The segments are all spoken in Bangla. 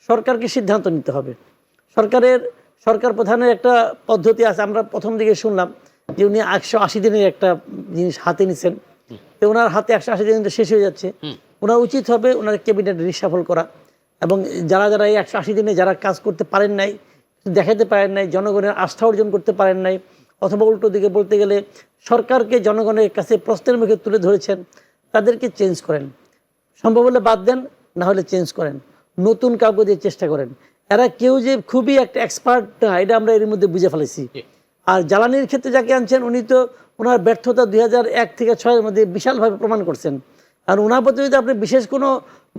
সরকারকে সিদ্ধান্ত নিতে হবে। সরকার প্রধানের একটা পদ্ধতি আছে, আমরা প্রথম দিকে শুনলাম যে উনি 180 দিনের একটা জিনিস হাতে নিছেন, তো ওনার হাতে 180 দিন শেষ হয়ে যাচ্ছে। ওনার উচিত হবে ওনার ক্যাবিনেট রিশাফল করা, এবং যারা যারা এই 180 দিনে যারা কাজ করতে পারেন নাই, দেখাতে পারেন নাই, জনগণের আস্থা অর্জন করতে পারেন নাই, অথবা উল্টো দিকে বলতে গেলে সরকারকে জনগণের কাছে প্রশ্নের মুখে তুলে ধরেছেন, তাদেরকে চেঞ্জ করেন। সম্ভব হলে বাদ দেন, না হলে চেঞ্জ করেন, নতুন কাউকে দিয়ে চেষ্টা করেন। এরা কেউ যে খুবই একটা এক্সপার্ট না, এটা আমরা এর মধ্যে বুঝে ফেলেছি। আর জ্বালানির ক্ষেত্রে যাকে আনছেন, উনি তো ওনার ব্যর্থতা 2001 থেকে 2006 মধ্যে বিশালভাবে প্রমাণ করছেন। আর ওনার প্রতি যদি আপনার বিশেষ কোনো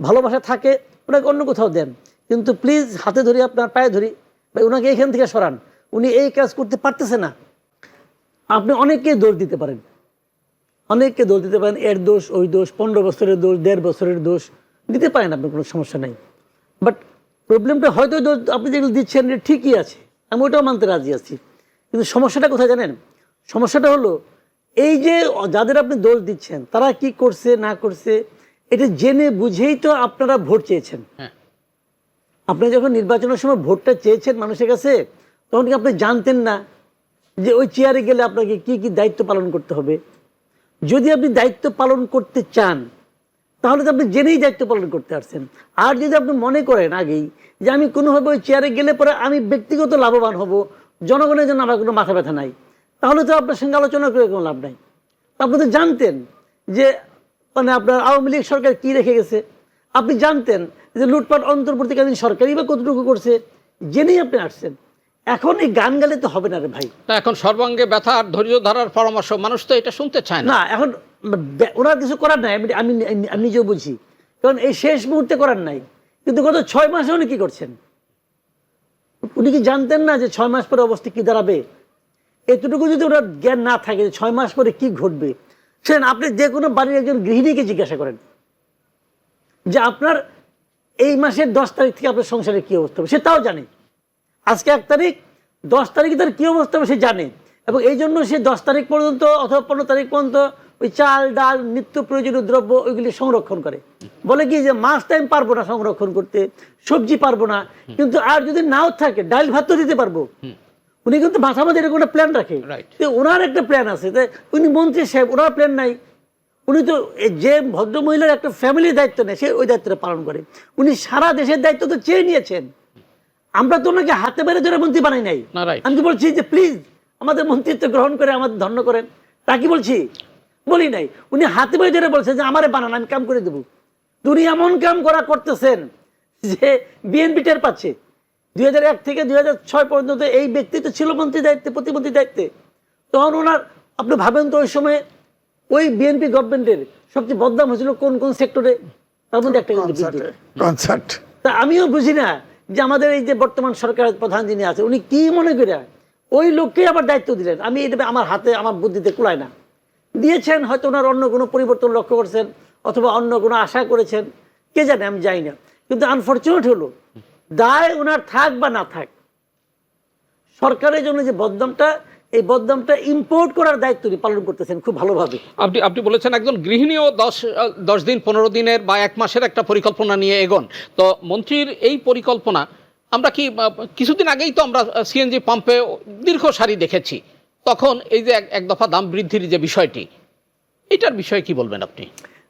ভালোবাসা থাকে, ওনাকে অন্য কোথাও দেন, কিন্তু প্লিজ হাতে ধরি, আপনার পায়ে ধরি, ভাই ওনাকে এখান থেকে সরান। উনি এই কাজ করতে পারতেছে না। আপনি অনেককে দোষ দিতে পারেন, অনেককে দোষ দিতে পারেন, এর দোষ, ওই দোষ, 15 বছরের দোষ, 1.5 বছরের দোষ দিতে পারেন, আপনার কোনো সমস্যা নেই। বাট প্রবলেমটা হয়তো দোষ আপনি যেগুলো দিচ্ছেন এটা ঠিকই আছে, আমি ওটাও মানতে রাজি আছি, কিন্তু সমস্যাটা কোথায় জানেন? সমস্যাটা হলো এই যে যাদের আপনি দোষ দিচ্ছেন তারা কি করছে না করছে এটা জেনে বুঝেই তো আপনারা ভোট চেয়েছেন। আপনি যখন নির্বাচনের সময় ভোটটা চেয়েছেন মানুষের কাছে, তখন কি আপনি জানতেন না যে ওই চেয়ারে গেলে আপনাকে কি কি দায়িত্ব পালন করতে হবে? যদি আপনি দায়িত্ব পালন করতে চান তাহলে তো আপনি জেনেই দায়িত্ব পালন করতে পারছেন। আর যদি আপনি মনে করেন আগেই যে আমি কোনোভাবে ওই চেয়ারে গেলে পরে আমি ব্যক্তিগত লাভবান হব, জনগণের জন্য আমার কোনো মাথা ব্যথা নাই, তাহলে তো আপনার সঙ্গে আলোচনা করে কোনো লাভ নাই। আপনি তো জানতেন যে মানে আপনার আওয়ামী লীগ সরকার কি রেখে গেছে, আপনি জানতেন যে লুটপাট অন্তর্বর্তীকালীন সরকারই বা কতটুকু করছে, জেনেই আপনি আসছেন। এখন এই গান গালে তো হবে না রে ভাই। এখন সর্বাঙ্গে ব্যথা আর ধৈর্য ধরার পরামর্শ, মানুষ তো এটা শুনতে চায় না। এখন ওনার কিছু করার নাই, আমি আমি নিজেও বুঝি, কারণ এই শেষ মুহূর্তে করার নাই। কিন্তু গত 6 মাসে উনি কি করছেন? উনি কি জানতেন না যে 6 মাস পরে অবস্থা কি দাঁড়াবে? এতটুকু যদি ওনার জ্ঞান না থাকে যে 6 মাস পরে কি ঘটবে, সেন আপনি যে কোনো বাড়ির একজন গৃহিণীকে জিজ্ঞাসা করেন যে আপনার এই মাসের 10 তারিখ থেকে আপনার সংসারে কি অবস্থা হবে, সে তাও জানে। আজকে 1 তারিখ, 10 তারিখে তার কি অবস্থা হবে সে জানে, এবং এই জন্য সে 10 তারিখ পর্যন্ত অথবা 15 তারিখ পর্যন্ত ওই চাল ডাল নিত্য প্রয়োজনীয় দ্রব্য ওইগুলি সংরক্ষণ করে। বলে কি যে মাস টাইম পারবো না সংরক্ষণ করতে, সবজি পারবো না, কিন্তু আর যদি নাও থাকে ডাল ভাত তো দিতে পারবো। উনি কিন্তু মাথা মাঝে এরকম একটা প্ল্যান রাখে, ওনার একটা প্ল্যান আছে। উনি মন্ত্রী সাহেব, ওনার প্ল্যান নাই। উনি তো যে ভদ্র মহিলার একটা ফ্যামিলির দায়িত্ব নেয়, সে ওই দায়িত্বটা পালন করে। উনি সারা দেশের দায়িত্ব তো চেয়ে নিয়েছেন। আমরা তো ওনাকে হাতে বেড়ে ধরে মন্ত্রী বানাই নাই। আমি তো বলছি যে প্লিজ আমাদের মন্ত্রিত্ব গ্রহণ করে আমাদের ধন্য করেন, তা কি বলছি? বলি নাই। উনি হাতে বেড়ে ধরে বলছে যে আমারে বানান, আমি কাম করে দেবো। উনি এমন কাম করতেছেন যে বিএনপি টের পাচ্ছে। 2001 থেকে 2006 পর্যন্ত এই ব্যক্তি তো ছিল মন্ত্রী দায়িত্বে, প্রতিমন্ত্রী দায়িত্বে। তখন ওনার, আপনি ভাবেন তো ওই সময় ওই বিএনপি গভর্নমেন্টের সবচেয়ে বদনাম হয়েছিল কোন কোন সেক্টরে, তার মধ্যে একটা কনসার্ট। তা আমিও বুঝি না যে আমাদের এই যে বর্তমান সরকারের প্রধান যিনি আছে উনি কি মনে করে ওই লোককে আবার দায়িত্ব দিলেন। আমি এটা আমার হাতে আমার বুদ্ধিতে কুলায় না। দিয়েছেন হয়তো ওনার অন্য কোনো পরিবর্তন লক্ষ্য করছেন, অথবা অন্য কোনো আশা করেছেন, কে জানে, আমি যাই না। কিন্তু আনফর্চুনেট হলো দায় ওনার থাক বা না থাক, সরকারের জন্য যে বদনামটা, এই বদনামটা ইম্পোর্ট করার দায়িত্ব উনি পালন করতেছেন খুব ভালোভাবে। আপনি বলেছেন একজন গৃহিণীও 10 দিন 15 দিনের বা 1 মাসের একটা পরিকল্পনা নিয়ে এগোন। তো মন্ত্রীর এই পরিকল্পনা, আমরা কি কিছুদিন আগেই তো আমরা সিএনজি পাম্পে দীর্ঘ সারি দেখেছি, তখন এই যে এক দফা দাম বৃদ্ধির যে বিষয়টি, এটার বিষয়ে কি বলবেন আপনি?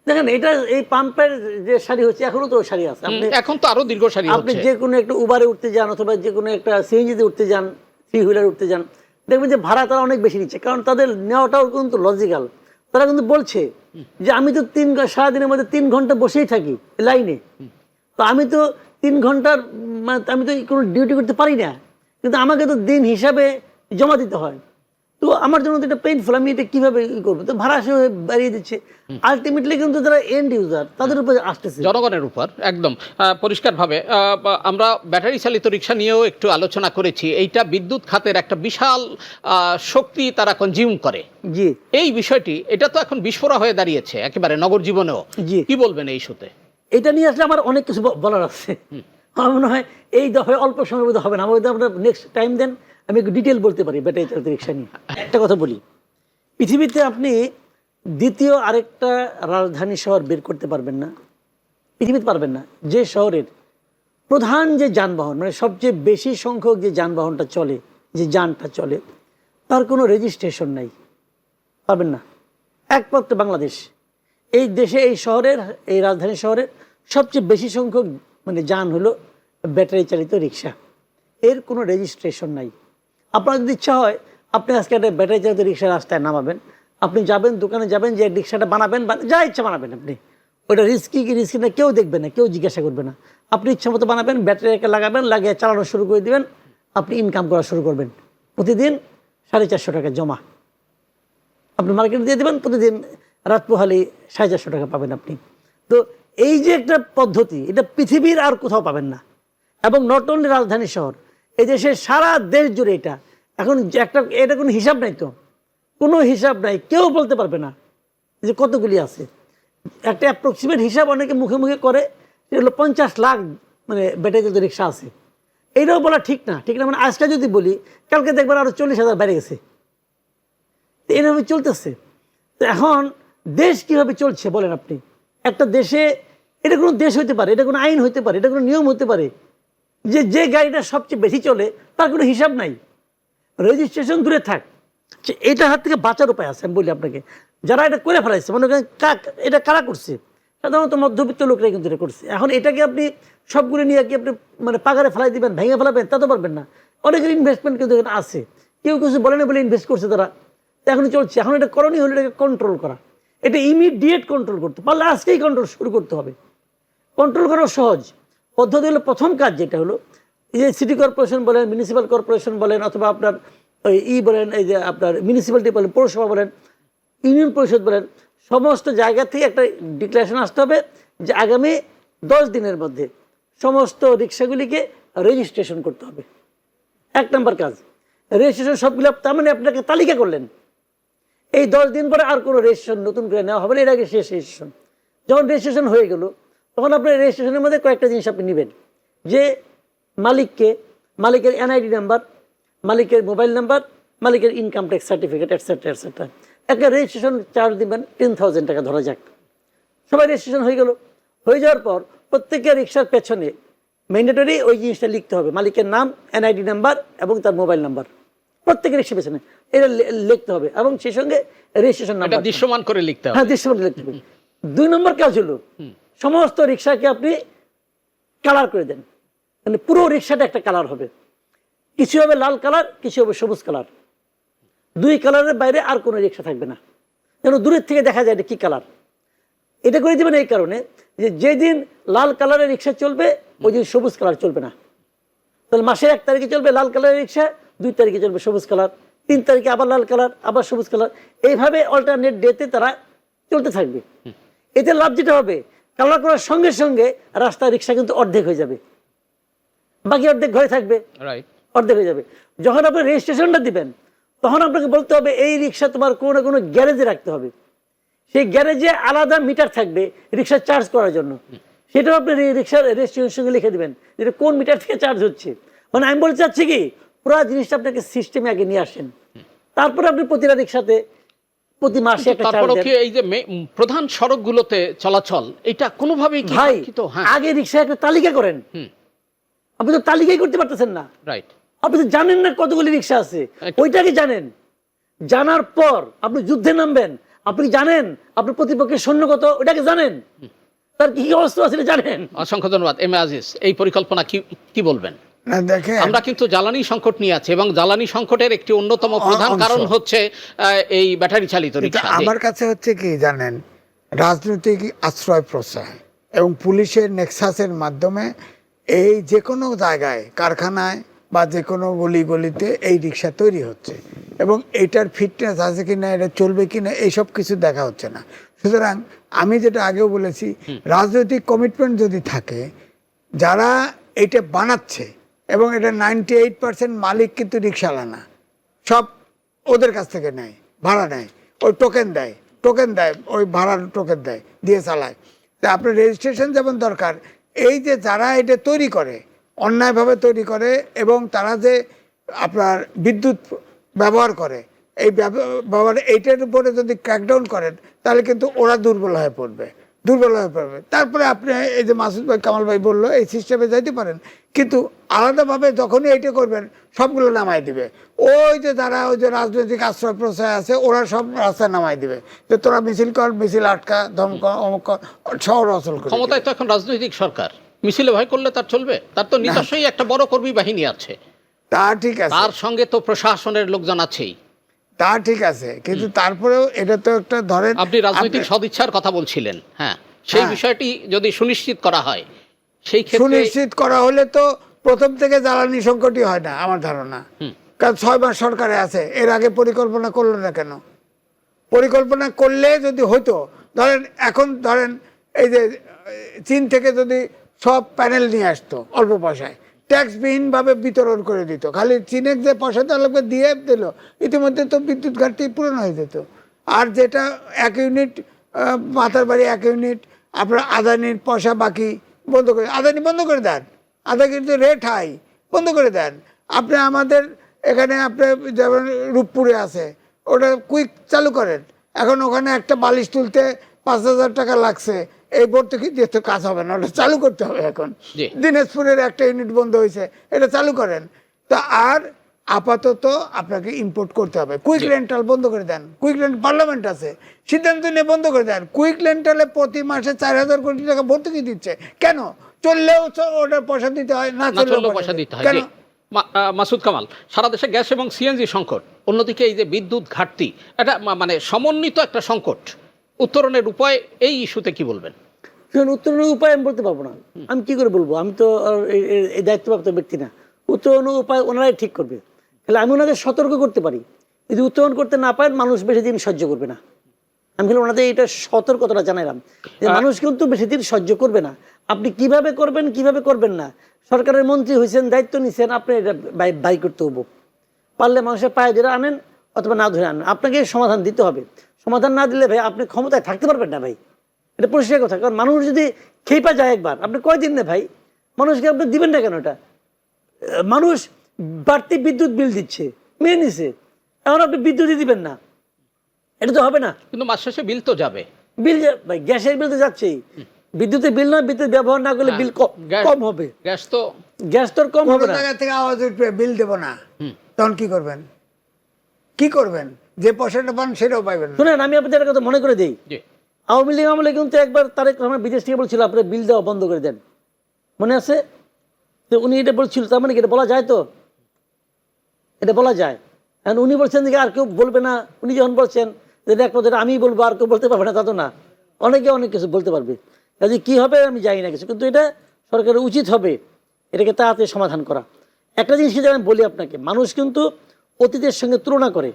দেখেন, এটা এই পাম্পের যে সারি হচ্ছে, এখনো তো সারি আছে, এখন তো আরো দীর্ঘ সারি। আপনি যে কোনো একটা উবারে উঠতে যান অথবা যে কোনো একটা সিএনজিতে উঠতে যান, 3 হুইলার উঠতে যান, দেখবেন যে ভাড়া তারা অনেক বেশি নিচ্ছে, কারণ তাদের নেওয়াটাও কিন্তু লজিক্যাল। তারা কিন্তু বলছে যে আমি তো সারাদিনের মধ্যে 3 ঘন্টা বসেই থাকি লাইনে, তো আমি তো 3 ঘন্টার আমি তো কোনো ডিউটি করতে পারি না, কিন্তু আমাকে তো দিন হিসাবে জমা দিতে হয়। তো আমার জন্য তো এটা পেইনফুল, আমি এটা কিভাবে করবো? তো ভাড়া সে বাড়িয়ে দিচ্ছে। আলটিমেটলি কিন্তু যারা এন্ড ইউজার তাদের উপর আসতেছে, জনগণের উপর। একদম পরিষ্কারভাবে আমরা ব্যাটারি চালিত রিক্সা নিয়েও একটু আলোচনা করেছি। এইটা বিদ্যুৎ খাতের একটা বিশাল শক্তি তারা কনজিউম করে। জি, এই বিষয়টি, এটা তো এখন বিস্ফোরা হয়ে দাঁড়িয়েছে একেবারে নগর জীবনেও। জি, কি বলবেন এই ইস্যুতে? এটা নিয়ে আসলে আমার অনেক কিছু বলার আছে। আমার মনে হয় এই দফায় অল্প সময়ের মধ্যে হবে না, আমার আপনার নেক্সট টাইম দেন, আমি একটু ডিটেল বলতে পারি ব্যাটারি চালিত রিক্সা নিয়ে। একটা কথা বলি, পৃথিবীতে আপনি দ্বিতীয় আরেকটা রাজধানী শহর বের করতে পারবেন না, পৃথিবীতে পারবেন না, যে শহরের প্রধান যে যানবাহন মানে সবচেয়ে বেশি সংখ্যক যে যানবাহনটা চলে, যে যানটা চলে, তার কোনো রেজিস্ট্রেশন নাই, পাবেন না। একমাত্র বাংলাদেশ, এই দেশে, এই শহরের, এই রাজধানী শহরের সবচেয়ে বেশি সংখ্যক মানে যান হলো ব্যাটারি চালিত রিক্সা। এর কোনো রেজিস্ট্রেশন নাই। আপনার যদি ইচ্ছা হয় আপনি আজকে একটা ব্যাটারি চালিত রিক্সা রাস্তায় নামাবেন, আপনি যাবেন দোকানে যাবেন, যে রিক্সাটা বানাবেন যা ইচ্ছা বানাবেন আপনি, ওটা রিস্কি কি রিস্কি না কেউ দেখবে না, কেউ জিজ্ঞাসা করবে না। আপনি ইচ্ছা মতো বানাবেন, ব্যাটারি একটা লাগাবেন, লাগিয়ে চালানো শুরু করে দিবেন, আপনি ইনকাম করা শুরু করবেন। প্রতিদিন 450 টাকা জমা আপনি মার্কেটে দিয়ে দেবেন, প্রতিদিন রাত পোহালেই 450 টাকা পাবেন আপনি। তো এই যে একটা পদ্ধতি, এটা পৃথিবীর আর কোথাও পাবেন না। এবং নট অনলি রাজধানী শহর, এই দেশের সারা দেশ জুড়ে এটা এখন এটা কোনো হিসাব নাই, তো কোনো হিসাব নাই, কেউ বলতে পারবে না যে কতগুলি আছে। একটা অ্যাপ্রক্সিমেট হিসাব অনেকে মুখে মুখে করে, সেটা হলো 50 লাখ মানে ব্যাটারি চালিত রিক্সা আছে। এইটাও বলা ঠিক না, ঠিক না মানে আজকে যদি বলি কালকে দেখবেন আরো 40,000 বেড়ে গেছে। এইভাবে চলতেছে। তো এখন দেশ কিভাবে চলছে বলেন আপনি? একটা দেশে এটা কোনো দেশ হইতে পারে, এটা কোনো আইন হইতে পারে, এটা কোনো নিয়ম হতে পারে যে যে গাড়িটা সবচেয়ে বেশি চলে তার কোনো হিসাব নাই, রেজিস্ট্রেশন দূরে থাক। এটা হাত থেকে বাঁচার উপায় আছে। আমি বলি আপনাকে, যারা এটা করে ফেলাইছে, মনে করেন এটা কারা করছে? সাধারণত মধ্যবিত্ত লোকরাই কিন্তু এটা করছে। এখন এটাকে আপনি সবগুলো নিয়ে কি আপনি মানে পাগারে ফেলাই দিবেন, ভেঙে ফেলাবেন, তা তো পারবেন না। অনেকের ইনভেস্টমেন্ট কিন্তু এখানে আছে, কেউ কিছু বলে না বলে ইনভেস্ট করছে তারা, এখন চলছে। এখন এটা করণীয় হলো এটাকে কন্ট্রোল করা, এটা ইমিডিয়েট কন্ট্রোল করতে পারলে আজকেই কন্ট্রোল শুরু করতে হবে। কন্ট্রোল করা সহজ পদ্ধতি হলো, প্রথম কাজ যেটা হলো, এই যে সিটি কর্পোরেশন বলেন, মিউনিসিপ্যাল কর্পোরেশন বলেন, অথবা আপনার ওই বলেন, এই যে আপনার মিউনিসিপ্যালিটি বলেন, পৌরসভা বলেন, ইউনিয়ন পরিষদ বলেন, সমস্ত জায়গা থেকে একটা ডিক্লারেশন আসতে হবে যে আগামী 10 দিনের মধ্যে সমস্ত রিক্সাগুলিকে রেজিস্ট্রেশন করতে হবে। 1 নম্বর কাজ রেজিস্ট্রেশন। সবগুলো তার মানে আপনাকে তালিকা করলেন, এই 10 দিন পরে আর কোনো রেজিস্ট্রেশন নতুন করে নেওয়া হবে না, এর আগে শেষ রেজিস্ট্রেশন। যখন রেজিস্ট্রেশন হয়ে গেল তখন আপনার রেজিস্ট্রেশনের মধ্যে কয়েকটা জিনিস আপনি নেবেন, যে মালিককে, মালিকের এনআইডি নাম্বার, মালিকের মোবাইল নাম্বার, মালিকের income tax certificate, etcetera etcetera. একটা রেজিস্ট্রেশন চার্জ দিবেন 10,000 টাকা ধরা যাক। সবাই রেজিস্ট্রেশন হয়ে গেল। হয়ে যাওয়ার পর প্রত্যেকের রিক্সার পেছনে ম্যান্ডেটরি ওই জিনিসটা লিখতে হবে, মালিকের নাম, এনআইডি নাম্বার এবং তার মোবাইল নাম্বার, প্রত্যেকের রিক্সার পেছনে এটা লিখতে হবে, এবং সেই সঙ্গে রেজিস্ট্রেশন নাম্বার দৃশ্যমান করে লিখতে হবে। হ্যাঁ, দৃশ্যমান লিখতে হবে। 2 নম্বর কাজ হলো সমস্ত রিক্সাকে আপনি কালার করে দেন, মানে পুরো রিক্সাটা একটা কালার হবে। কিছু হবে লাল কালার, কিছু হবে সবুজ কালার। 2 কালারের বাইরে আর কোনো রিক্সা থাকবে না, যেন দূরের থেকে দেখা যায় এটা কি কালার। এটা করে দেবেন এই কারণে যে যেদিন লাল কালারের রিক্সা চলবে ওই দিন সবুজ কালার চলবে না। তাহলে মাসের 1 তারিখে চলবে লাল কালারের রিক্সা, 2 তারিখে চলবে সবুজ কালার, 3 তারিখে আবার লাল কালার, আবার সবুজ কালার। এইভাবে অল্টারনেট ডেতে তারা চলতে থাকবে। এতে লাভ যেটা হবে, কালার করার সঙ্গে সঙ্গে রাস্তায় রিক্সা কিন্তু অর্ধেক হয়ে যাবে, বাকি অর্ধেক ঘরে থাকবে, অর্ধেক হয়ে যাবে। যখন আপনি রেজিস্ট্রেশনটা দিবেন তখন আপনাকে বলতে হবে এই রিক্সা তোমার কোনো না কোনো গ্যারেজে রাখতে হবে। সেই গ্যারেজে আলাদা মিটার থাকবে রিক্সা চার্জ করার জন্য, সেটাও আপনি রিক্সার রেজিস্ট্রেশনের সঙ্গে লিখে দেবেন যেটা কোন মিটার থেকে চার্জ হচ্ছে। মানে আমি বলতে চাচ্ছি কি, পুরো জিনিসটা আপনাকে সিস্টেমে আগে নিয়ে আসেন, তারপরে আপনি প্রতিটা রিক্সাতে প্রতি মাসে একটা চার্জ দেন। এই যে প্রধান সড়কগুলোতে চলাচল, এটা কোনোভাবেই ভাই আগে রিক্সা একটা তালিকা করেন, আপনি তো তালিকাই করতে পারতেছেন না। রাইট, আপনি তো জানেন না কতগুলি রিক্সা আছে, ওইটাকে জানেন। জানার পর আপনি যুদ্ধে নামবেন, আপনি জানেন আপনার প্রতিপক্ষের সৈন্য কত, ওইটাকে জানেন, তার কি অবস্থা আছে জানেন। অসংখ্য ধন্যবাদ এম এ আজিজ। এই পরিকল্পনা কি বলবেন? না দেখেন, আমরা কিন্তু জ্বালানি সংকট নিয়ে আছি, এবং জ্বালানি সংকটের একটি অন্যতম প্রধান কারণ হচ্ছে এই ব্যাটারি চালিত রিক্সা। আমার কাছে হচ্ছে কি জানেন, রাজনৈতিক আশ্রয় প্রশ্রয় এবং পুলিশের নেক্সাসের মাধ্যমে এই যে কোনো জায়গায়, কারখানায় বা যে কোনো গলিতে এই রিক্সা তৈরি হচ্ছে, এবং এইটার ফিটনেস আছে কিনা, এটা চলবে কিনা, এইসব কিছু দেখা হচ্ছে না। সুতরাং আমি যেটা আগেও বলেছি, রাজনৈতিক কমিটমেন্ট যদি থাকে, যারা এটা বানাচ্ছে, এবং এটা 98% মালিক কিন্তু রিক্সাওয়ালা না, সব ওদের কাছ থেকে নেয়, ভাড়া নেয়, ওই টোকেন দেয়, ওই ভাড়ার টোকেন দেয়, দিয়ে চালায়। তা আপনার রেজিস্ট্রেশন যেমন দরকার, এই যে যারা এটা তৈরি করে, অন্যায়ভাবে তৈরি করে, এবং তারা যে আপনার বিদ্যুৎ ব্যবহার করে, এই ব্যবহার এইটার উপরে যদি ক্র্যাকডাউন করেন, তাহলে কিন্তু ওরা দুর্বল হয়ে পড়বে। দুর্বল হয়ে পড়বে। তারপরে আপনি এই যে মাসুদ ভাই, কামাল ভাই বললো, এই সিস্টেমে যাইতে পারেন, কিন্তু আলাদাভাবে যখনই এইটা করবেন সবগুলো নামাই দিবে। ওই যে যারা ওই যে রাজনৈতিক আশ্রয় প্রশ্রয় আছে, ওরা সব রাস্তায় নামাই দিবে যে তোরা মিছিল কর, মিছিল আটকা, ধমক, অমক কর, শহর অচল করে। ক্ষমতায় তো এখন রাজনৈতিক সরকার, মিছিলে ভয় করলে তার চলবে? তার তো নিজস্বই একটা বড় কর্মী বাহিনী আছে, তা ঠিক আছে, তার সঙ্গে তো প্রশাসনের লোকজন আছেই। তা ঠিক আছে, কিন্তু তারপরেও এটা তো একটা ধরেন, আপনি রাজনৈতিক সদিচ্ছার কথা বলছিলেন, হ্যাঁ, সেই বিষয়টি যদি সুনিশ্চিত করা হয়, সেই ক্ষেত্রে সুনিশ্চিত করা হলে তো প্রথম থেকে জ্বালানি সংকটই হয় না আমার ধারণা। কারণ 6 মাস সরকারে আছে, এর আগে পরিকল্পনা করলো না কেন? পরিকল্পনা করলে যদি হইতো, ধরেন এখন ধরেন এই যে চীন থেকে যদি সব প্যানেল নিয়ে আসতো অল্প পয়সায়, ট্যাক্সবিহীনভাবে বিতরণ করে দিত, খালি চীনের যে পয়সা দেওয়া লাগবে দিয়ে দিল, ইতিমধ্যে তো বিদ্যুৎ ঘাটতি পূরণ হয়ে যেত। আর যেটা 1 ইউনিট মাথার বাড়ি 1 ইউনিট আপনার আদানির পয়সা বাকি বন্ধ করে, আদানি বন্ধ করে দেন, আদানি কিন্তু রেট হাই, বন্ধ করে দেন। আপনি আমাদের এখানে আপনি যেমন রূপপুরে আছে, ওটা কুইক চালু করেন। এখন ওখানে একটা বালিশ তুলতে 5,000 টাকা লাগছে, এই ভর্তুকি দিয়ে তো কাজ হবে না, ওটা চালু করতে হবে এখন। দিনাজপুরের একটা ইউনিট বন্ধ হয়েছে, এটা চালু করেন। তা আর আপাতত আপনাকে ইম্পোর্ট করতে হবে। কুইক রেন্টাল বন্ধ করে দেন, কুইক রেন্ট পার্লামেন্ট আছে, সিদ্ধান্ত নিয়ে বন্ধ করে দেন। কুইক রেন্টালে প্রতি মাসে 4,000 কোটি টাকা ভর্তুকি দিচ্ছে, কেন? চললেও ওটার পয়সা দিতে হয়, না চললেও পয়সা দিতে হয়, কেন? মাসুদ কামাল, সারা দেশে গ্যাস এবং সিএনজি সংকট, অন্যদিকে এই যে বিদ্যুৎ ঘাটতি, এটা মানে সমন্বিত একটা সংকট, উত্তরণের উপায়, এই ইস্যুতে কি বলবেন? উত্তরণের উপায় আমি বলতে পারবো না, আমি কি করে বলবো, আমি তো আর এই দায়িত্বপ্রাপ্ত ব্যক্তি না। উত্তরণের উপায় ওনারাই ঠিক করবে। তাহলে আমি ওনাদের সতর্ক করতে পারি, যদি উত্তরণ করতে না পারেন মানুষ বেশি দিন সহ্য করবে না। আমি খালি ওনাদের এটা সতর্কতা জানাইলাম যে মানুষ কিন্তু বেশি দিন সহ্য করবে না। আপনি কিভাবে করবেন কিভাবে করবেন না, সরকারের মন্ত্রী হয়েছেন, দায়িত্ব নিছেন, আপনি এটা বাই করতে হবো। পারলে মানুষের পায়ে ধরে আনেন অথবা না ধরে আনেন, আপনাকে সমাধান দিতে হবে। সমাধান না দিলে ভাই আপনি ক্ষমতায় থাকতে পারবেন না ভাই, এটা পরিষ্কার কথা। কারণ মানুষ যদি খেপা যায় একবার, আপনি কয়দিন না ভাই, মানুষকে আপনি দিবেন না কেন? এটা মানুষ বাড়তি বিদ্যুৎ বিল দিচ্ছে, মেনে নিছে, এখন আপনি বিদ্যুৎই দিবেন না, এটা তো হবে না। কিন্তু মাস শেষে বিল তো যাবে, বিল ভাই গ্যাসের বিল তো যাচ্ছেই, বিদ্যুতের বিল নয়, বিদ্যুৎ ব্যবহার না করলে বিল কম হবে। গ্যাস তো কম হবে না, জায়গা থেকে আওয়াজ উঠবে বিল দেবো না, তখন কি করবেন? কি করবেন? যে পয়সাটা পান সেটাও পাইবেন। শুনেন, আমি আপনাদের একটা কথা মনে করে দিই, আওয়ামী লীগ আমলে কিন্তু একবার তারেক রহমান বিদেশ থেকে বলছিল আপনার বিল দেওয়া বন্ধ করে দেন, মনে আছে? তো উনি এটা বলছিল, তার মানে কি এটা বলা যায়? তো এটা বলা যায়। এখন উনি বলছেন যে আর কেউ বলবে না, উনি যখন বলছেন যে একমাত্র আমি বলবো আর কেউ বলতে পারবে না, তা তো না, অনেকে অনেক কিছু বলতে পারবে। কাজে কি হবে আমি জানি না কিছু, কিন্তু এটা সরকারের উচিত হবে এটাকে তাড়াতাড়ি সমাধান করা। একটা জিনিস কি আমি বলি আপনাকে, মানুষ কিন্তু অতীতের সঙ্গে তুলনা করে।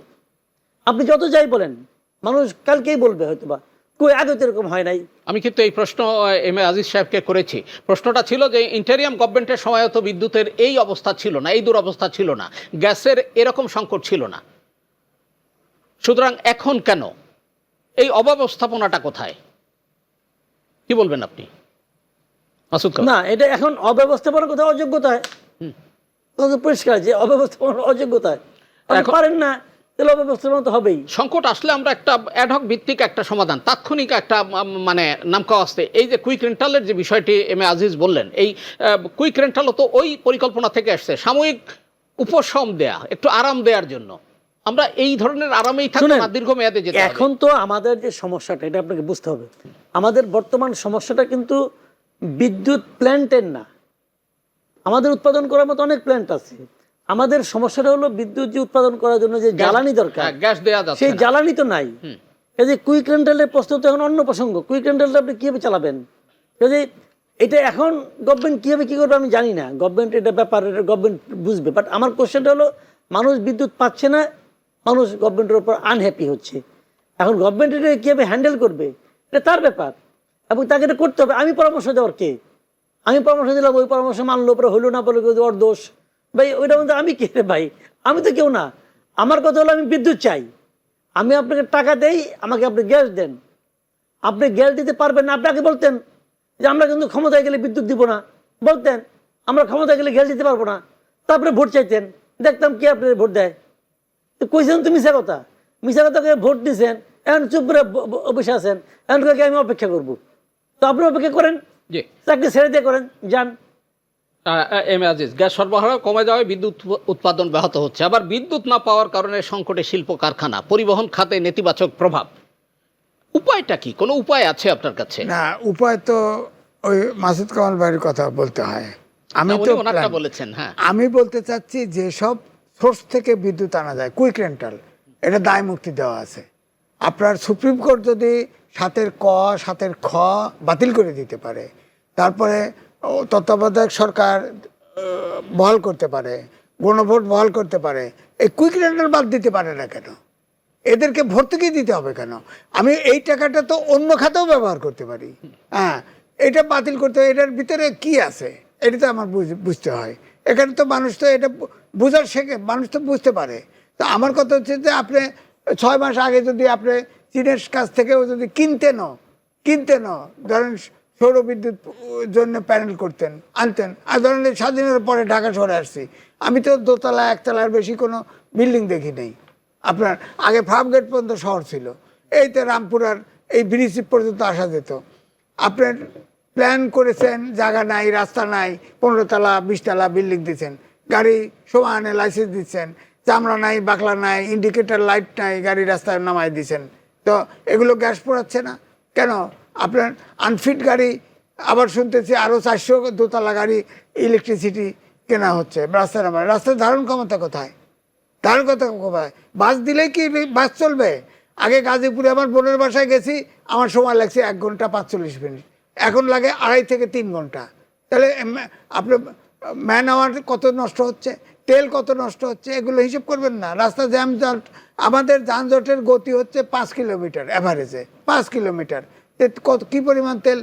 আপনি যত যাই বলেন, মানুষ কালকেই বলবে হয়তো বা কই আগে তো এরকম হয় নাই। আমি কিন্তু এই প্রশ্ন এম এ আজিজ সাহেবকে করেছি। প্রশ্নটা ছিল যে ইন্টেরিয়াম গভর্নমেন্টের সময় তো বিদ্যুতের এই অবস্থা ছিল না, এই দুরবস্থা ছিল না, গ্যাসের এরকম সংকট ছিল না, সুতরাং এখন কেন এই অব্যবস্থাপনাটা কোথায়? কি বলবেন আপনি মাসুদ? না, এটা এখন অব্যবস্থাপনার কথা, অযোগ্যতায় পরিষ্কার যে অব্যবস্থাপনার অযোগ্যতায় পারেন না, তাহলে অব্যবস্থাপনা তো হবেই। সংকট আসলে আমরা একটা অ্যাডহক ভিত্তিক একটা সমাধান, তাৎক্ষণিক একটা মানে নামকা আসতে, এই যে কুইক রেন্টালের যে বিষয়টি এম এ আজিজ বললেন, এই কুইক রেন্টালও তো ওই পরিকল্পনা থেকে আসছে, সাময়িক উপশম দেয়া, একটু আরাম দেওয়ার জন্য। আমরা এই ধরনের আরামেই থাকবো না, দীর্ঘমেয়াদে যেতে হবে। এখন তো আমাদের যে সমস্যাটা, এটা আপনাকে বুঝতে হবে, আমাদের বর্তমান সমস্যাটা কিন্তু বিদ্যুৎ প্ল্যান্টের না, আমাদের উৎপাদন করার মতো অনেক প্ল্যান্ট আছে। আমাদের সমস্যাটা হলো বিদ্যুৎ যে উৎপাদন করার জন্য যে জ্বালানি দরকার, গ্যাস দেওয়া যাচ্ছে, সেই জ্বালানি তো নাই। এই যে কুইক রেন্টালের প্রশ্ন তো এখন অন্য প্রসঙ্গ, কুইক রেন্টালটা আপনি কিভাবে চালাবেন? কাজে এটা এখন গভর্নমেন্ট কিভাবে কি করবে আমি জানি না, গভর্নমেন্ট এটা ব্যাপার, এটা গভর্নমেন্ট বুঝবে। বাট আমার কোশ্চেনটা হলো, মানুষ বিদ্যুৎ পাচ্ছে না, মানুষ গভর্নমেন্টের উপর আনহ্যাপি হচ্ছে। এখন গভর্নমেন্ট এটা কীভাবে হ্যান্ডেল করবে এটা তার ব্যাপার, এবং তাকে এটা করতে হবে। আমি পরামর্শ দেওয়ার কে? আমি পরামর্শ দিলাম, ওই পরামর্শ মানলো, পরে হইলো না, বলে ওর দোষ। ভাই ওইটা মধ্যে আমি কে রে ভাই? আমি তো কেউ না। আমার কথা হলো আমি বিদ্যুৎ চাই, আমি আপনাকে টাকা দেই, আমাকে আপনি গ্যাস দেন। আপনি গ্যাস দিতে পারবেন না, আপনাকে বলতেন যে আমরা কিন্তু ক্ষমতায় গেলে বিদ্যুৎ দিব না, বলতেন আমরা ক্ষমতায় গেলে গ্যাস দিতে পারবো না, তারপরে ভোট চাইতেন, দেখতাম কে আপনার ভোট দেয়। তো কইছেন তো মিশা কথা, মিশা কথা ভোট দিয়েছেন, এখন চুপ করে বসে আছেন, এখন আমি অপেক্ষা করবো। তো আপনি অপেক্ষা করেন, জি চাকরি ছেড়ে দিয়ে করেন, যান। এম এ আজিজ, গ্যাস সরবরাহ কমে যাওয়ায় বিদ্যুৎ উৎপাদন ব্যাহত হচ্ছে, আবার বিদ্যুৎ না পাওয়ার কারণে সংকটে শিল্প কারখানা, পরিবহন খাতে নেতিবাচক প্রভাব। উপায়টা কি? কোনো উপায় আছে আপনার কাছে? না, উপায় তো ওই মাসুদ কামাল ভাইয়ের কথা বলতে হয়। আমি উনি তো ওনারটা বলেছেন। হ্যাঁ, আমি বলতে চাচ্ছি যে সব সোর্স থেকে বিদ্যুৎ আনা যায়, কুইক রেন্টাল, এটা দায় মুক্তি দেওয়া আছে। আপনার সুপ্রিম কোর্ট যদি 7-এর ক 7-এর খ বাতিল করে দিতে পারে, তারপরে তত্ত্বাবধায়ক সরকার বহাল করতে পারে, গণভোট বহাল করতে পারে, এই কুইক রেন্টাল বাদ দিতে পারে না কেন? এদেরকে ভর্তুকি দিতে হবে কেন? আমি এই টাকাটা তো অন্য খাতেও ব্যবহার করতে পারি। হ্যাঁ, এটা বাতিল করতে হয়, এটার ভিতরে কি আছে এটা তো আমার বুঝতে হয়। এখানে তো মানুষ তো এটা বোঝার শেখে, মানুষ তো বুঝতে পারে। তো আমার কথা হচ্ছে যে আপনি 6 মাস আগে যদি আপনি চীনের কাছ থেকেও যদি কিনতেন, ধরেন সৌর বিদ্যুৎ জন্য প্যানেল করতেন, আনতেন। আর ধরেন স্বাধীনতার পরে ঢাকা শহরে আসছি, আমি তো দোতলা একতলার বেশি কোনো বিল্ডিং দেখি নেই। আপনার আগে ফার্মগেট পর্যন্ত শহর ছিল, এইতে রামপুরার এই ব্রিজ পর্যন্ত আসা যেত। আপনার প্ল্যান করেছেন, জায়গা নাই, রাস্তা নাই, 15 তলা 20 তলা বিল্ডিং দিচ্ছেন, গাড়ি সমানে লাইসেন্স দিচ্ছেন, চামড়া নাই, বাকলা নাই, ইন্ডিকেটর লাইট নাই, গাড়ি রাস্তায় নামাই দিচ্ছেন। তো এগুলো গ্যাস পোড়াচ্ছে না কেন? আপনার আনফিট গাড়ি, আবার শুনতেছি আরও 400 দোতলা গাড়ি ইলেকট্রিসিটি কেনা হচ্ছে, রাস্তায় নামায়। রাস্তার ধারণ ক্ষমতা কোথায়? ধারণ কথা কোথায়? বাস দিলেই কি বাস চলবে? আগে গাজীপুরে আমার বোনের বাসায় গেছি, আমার সময় লাগছে 1 ঘন্টা 45 মিনিট, এখন লাগে 2.5 থেকে 3 ঘন্টা। তাহলে আপনার ম্যান আওয়ার কত নষ্ট হচ্ছে, তেল কত নষ্ট হচ্ছে, এগুলো হিসেব করবেন না। রাস্তা জ্যাম, আমাদের যানজটের গতি হচ্ছে 5 কিলোমিটার অ্যাভারেজে, 5 কিলোমিটার। কত কী পরিমাণ তেল?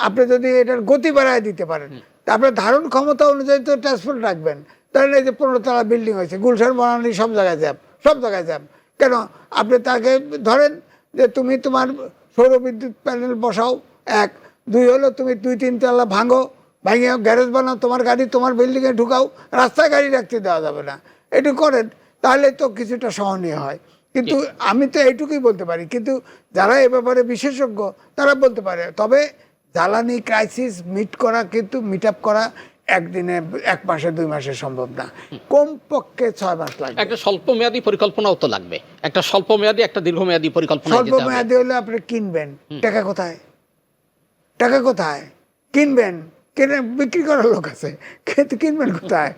আপনি যদি এটার গতি বাড়ায় দিতে পারেন, তারপরে ধারণ ক্ষমতা অনুযায়ী তো ট্রান্সপোর্ট রাখবেন। তাহলে এই যে 15 তলা বিল্ডিং হয়েছে, গুলশান বনানী সব জায়গায় জ্যাম কেন? আপনি তাকে ধরেন যে তুমি তোমার সৌর বিদ্যুৎ প্যানেল বসাও, 1, 2 হলো তুমি 2-3 তলা ভাঙিয়ে গ্যারেজ বানাও, তোমার গাড়ি তোমার বিল্ডিংয়ে ঢুকাও, রাস্তায় গাড়ি রাখতে দেওয়া যাবে না। এটু করেন, তাহলে তো কিছুটা সহনীয় হয়। কিন্তু আমি তো এইটুকুই বলতে পারি, কিন্তু যারা এ ব্যাপারে বিশেষজ্ঞ তারা বলতে পারে। তবে জ্বালানি ক্রাইসিস মিট আপ করা একদিনে, 1 মাসে 2 মাসে সম্ভব না, কমপক্ষে 6 মাস লাগবে। একটা স্বল্পমেয়াদী পরিকল্পনাও তো লাগবে, একটা স্বল্পমেয়াদী, একটা দীর্ঘমেয়াদী পরিকল্পনা। স্বল্পমেয়াদী হলে আপনি কিনবেন, টাকা কোথায়? কিনবেন, কিনে বিক্রি করার লোক আছে, কিন্তু কিনবেন কোথায়?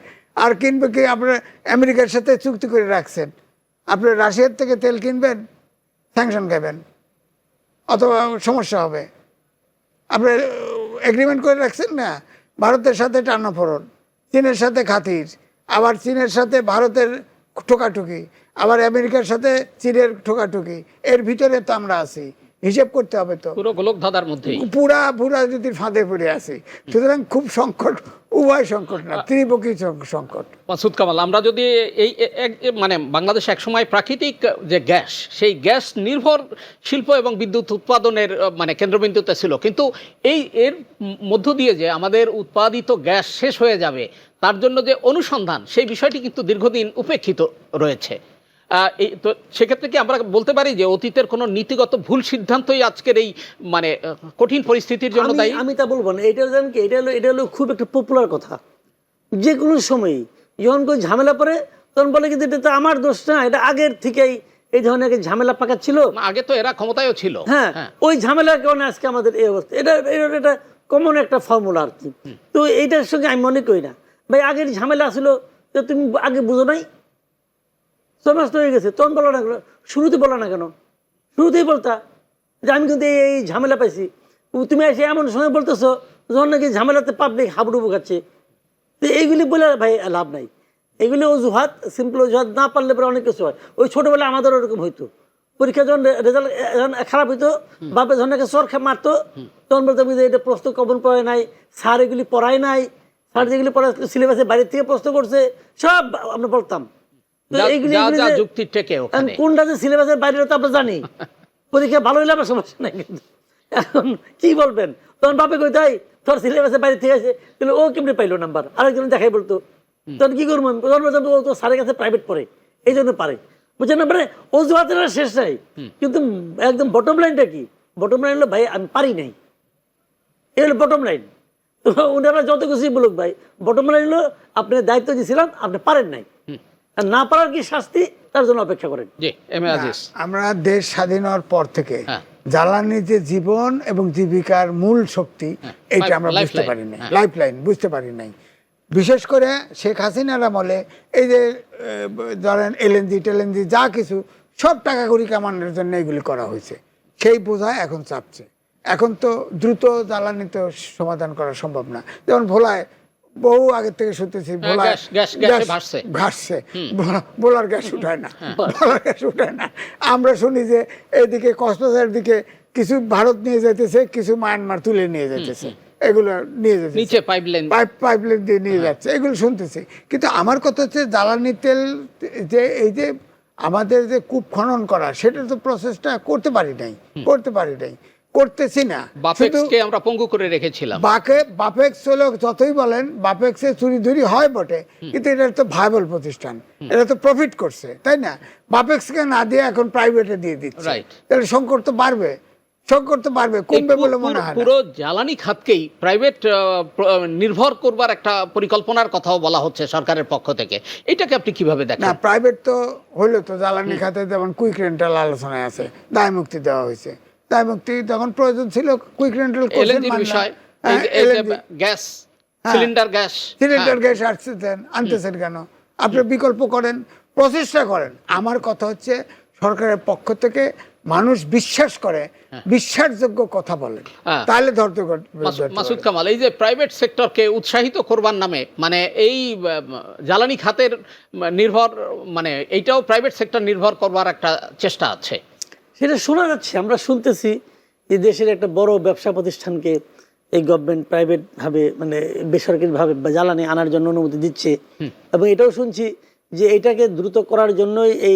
আর কিনবে কি? আপনার আমেরিকার সাথে চুক্তি করে রাখছেন, আপনি রাশিয়ার থেকে তেল কিনবেন, স্যাংশন খাবেন, অথবা সমস্যা হবে। আপনি এগ্রিমেন্ট করে রাখছেন না, ভারতের সাথে টানাফোড়ন, চীনের সাথে খাতির, আবার চীনের সাথে ভারতের ঠোকাঠুকি, আবার আমেরিকার সাথে চীনের ঠোকাঠুকি, এর ভিতরে তো আমরা আছি। হিসেব করতে হবে তো, পুরো গোলক ধাঁধার মধ্যে পুরা যদি ফাঁদে পড়ে আসি। সুতরাং খুব সংকট, উভয় সংকট না, ত্রিপক্ষী সংকট। মাসুদ কামাল, আমরা যদি মানে বাংলাদেশ একসময় প্রাকৃতিক যে গ্যাস, সেই গ্যাস নির্ভর শিল্প এবং বিদ্যুৎ উৎপাদনের মানে কেন্দ্রবিন্দুতে ছিল, কিন্তু এর মধ্য দিয়ে যে আমাদের উৎপাদিত গ্যাস শেষ হয়ে যাবে, তার জন্য যে অনুসন্ধান, সেই বিষয়টি কিন্তু দীর্ঘদিন উপেক্ষিত রয়েছে। তো সেক্ষেত্রে কি আমরা বলতে পারি যে অতীতের কোনো নীতিগত ভুল সিদ্ধান্তই আজকের এই মানে কঠিন পরিস্থিতির জন্য দায়ী? আমি তা বলবো না। এটা জানেন কি, এটা হলো খুব একটা পপুলার কথা। যে কোনো সময়ই যখন কোনো ঝামেলা পড়ে তখন বলে কিন্তু এটা তো আমার দোষ না, এটা আগের থেকেই এই ধরনের ঝামেলা পাকা ছিল, আগে তো এরা ক্ষমতায়ও ছিল। হ্যাঁ, ওই ঝামেলার কারণে আজকে আমাদের এই অবস্থা। এটা কমন একটা ফর্মুলা আর কি। তো এইটার সঙ্গে আমি মনে করি না ভাই আগের ঝামেলা আসলো, তো তুমি আগে বুঝো নাই, সমস্ত হয়ে গেছে, তখন বলো না কেন? শুরুতে বলো না কেন? শুরুতেই বলতা যে আমি কিন্তু এই ঝামেলা পাইছি। তুমি এসে এমন সময় বলতেছো যখন নাকি ঝামেলাতে পাবলিক হাবুডুবু খাচ্ছে। তো এইগুলি বলে ভাই লাভ নাই। এগুলি অজুহাত, সিম্পল অজুহাত। না পারলে পরে অনেক কিছু হয়। ওই ছোটোবেলায় আমাদের ওরকম হইতো, পরীক্ষা যখন রেজাল্ট খারাপ হইতো, বাপে যখন নাকি চর মারতো, তখন বলতাম যে এটা প্রশ্ন কমন পড়ায় নাই, স্যার এগুলি পড়ায় নাই, স্যার যেগুলি পড়া সিলেবাসে বাইরের থেকে প্রশ্ন করছে, সব আমরা বলতাম। কোনটা যে সিলেবাসের বাইরে তো আমরা জানি, পরীক্ষা ভালো হইলে আমার সমস্যা নাই। কিন্তু এখন কি বলবেন, তখন বাপে কই তাই তোর সিলেবাসের বাইরে থেকে আছে, তাহলে ও কেমনি পাইলো নাম্বার, আরেকজন দেখাই বলতো, তখন কি করবো? ও তো স্যারের কাছে প্রাইভেট পড়ে, এই জন্য পারে, বুঝছেন না? মানে অজুহাতের শেষ নাই। কিন্তু একদম বটম লাইনটা কি? বটম লাইন হলো ভাই আমি পারি নাই, এই হলো বটম লাইন। তো ওনারা যত কিছুই বলুক ভাই, বটম লাইন হলো আপনি দায়িত্ব দিয়েছিলাম, আপনি পারেন নাই, আর না পারার কি শাস্তি তার জন্য অপেক্ষা করেন। G M A Aziz. আমরা দেশ স্বাধীন হওয়ার পর থেকে হ্যাঁ। জ্বালানি যে জীবন এবং জীবিকার মূল শক্তি, এইটা আমরা বুঝতে লাইফলাইন। পারি নাই, হ্যাঁ। লাইফ লাইন বুঝতে পারি নাই। বিশেষ করে শেখ হাসিনার আমলে এই যে ধরেন এলএনজি টেলএনজি যা কিছু সব টাকা কড়ি কামানোর জন্য এগুলি করা হয়েছে, সেই বোঝা এখন চাপছে। এখন তো দ্রুত জ্বালানি তো সমাধান করা সম্ভব না। যেমন ভোলায় বহু আগে থেকে শুনতেছি ভোলায় গ্যাসে ভাসছে। ঘাসছে, ভোলার গ্যাস উঠায় না, ভোলার গ্যাস উঠায় না। আমরা শুনি যে এদিকে কক্সবাজারের দিকে কিছু ভারত নিয়ে যেতেছে, কিছু মায়ানমার তুলে নিয়ে যেতেছে, এগুলো নিয়ে যেতেছে নিচে পাইপলাইন পাইপলাইন দিয়ে নিয়ে যাচ্ছে, এগুলো শুনতেছি। কিন্তু আমার কথা হচ্ছে জ্বালানি তেল যে এই যে আমাদের যে কূপ খনন করা, সেটা তো প্রসেসটা করতে পারি নাই, করতেছি না। বাপেক্সকে আমরা পঙ্গু করে রেখেছিলাম। বাপেক্স হলো যতই বলেন, বাপেক্সে চুরি ধুরি হয় বটে, কিন্তু এটা তো ভাইবল প্রতিষ্ঠান, এটা তো প্রফিট করছে, তাই না? বাপেক্সকে না দিয়ে এখন প্রাইভেটে দিয়ে দিচ্ছে, তাহলে সংকট তো বাড়বে, কমবে বলে মনে হয় না। পুরো জ্বালানি খাতকেই প্রাইভেট নির্ভর করবার একটা পরিকল্পনার কথাও বলা হচ্ছে সরকারের পক্ষ থেকে, এটাকে আপনি কিভাবে দেখেন? না, প্রাইভেট তো হইলো তো জ্বালানি খাতে, যেমন কুইক রেন্টাল আলোচনায় আছে, দায় মুক্তি দেওয়া হয়েছে। দায় মুক্তি তখন প্রয়োজন ছিল, quick rental gas cylinder gas আনতেছেন কেন? আপনি বিকল্প করেন, প্রচেষ্টা করেন। আমার কথা হচ্ছে সরকারের পক্ষ থেকে মানুষ বিশ্বাস করে, বিশ্বাসযোগ্য কথা বলেন, তাহলে ধরতে। মাসুদ কামাল, এই যে প্রাইভেট সেক্টরকে উৎসাহিত করবার নামে, মানে এই জ্বালানি খাতের নির্ভর, মানে এইটাও প্রাইভেট সেক্টর নির্ভর করবার একটা চেষ্টা আছে, সেটা শোনা যাচ্ছে, আমরা শুনতেছি যে দেশের একটা বড় ব্যবসা প্রতিষ্ঠানকে এই গভর্নমেন্ট প্রাইভেট ভাবে, মানে বেসরকারি ভাবে জ্বালানি আনার জন্য অনুমতি দিচ্ছে। এবং এটাও শুনছি যে এটাকে দ্রুত করার জন্যই এই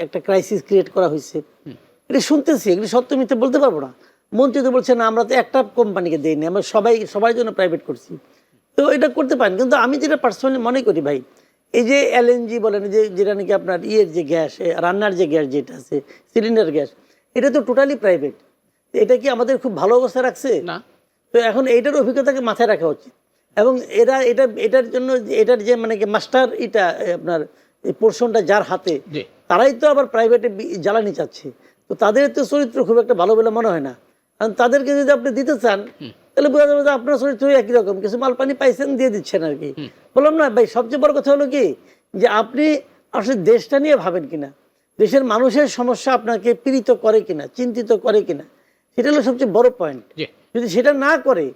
একটা ক্রাইসিস ক্রিয়েট করা হয়েছে। এটা শুনতেছি, এগুলি সত্য মিথ্যে বলতে পারবো না। মন্ত্রী তো বলছে না, আমরা তো একটা কোম্পানিকে দেইনি, আমরা সবার জন্য প্রাইভেট করছি। তো এটা করতে পারেন, কিন্তু আমি যেটা পার্সোনালি মনে করি ভাই, এই যে এলএনজি বলেন, যেটা নাকি আপনার ইয়ের যে গ্যাস, রান্নার যে গ্যাস যেটা আছে, সিলিন্ডার গ্যাস, এটা তো টোটালি প্রাইভেট। এটা কি আমাদের খুব ভালো অবস্থা রাখছে না? তো এখন এইটার অভিজ্ঞতাকে মাথায় রাখা উচিত। এবং এটার জন্য এটার যে মানে মাস্টার এটা আপনার এই পোর্শনটা যার হাতে, তারাই তো আবার প্রাইভেটে জ্বালানি চাচ্ছে। তো তাদের তো চরিত্র খুব একটা ভালো বলে মনে হয় না। কারণ তাদেরকে যদি আপনি দিতে চান, তাহলে বোঝা যাবে যে আপনার চরিত্র একই রকম, কিছু মাল পানি পাইছেন দিয়ে দিচ্ছেন আর কি। বললাম না ভাই, সবচেয়ে বড় কথা হলো কি, যে আপনি আসলে দেশটা নিয়ে ভাবেন কিনা, দেশের মানুষের সমস্যা আপনাকে পীড়িত করে কিনা, চিন্তিত করে কিনা, সেটা হলো সবচেয়ে বড় পয়েন্ট। যদি সেটা না করে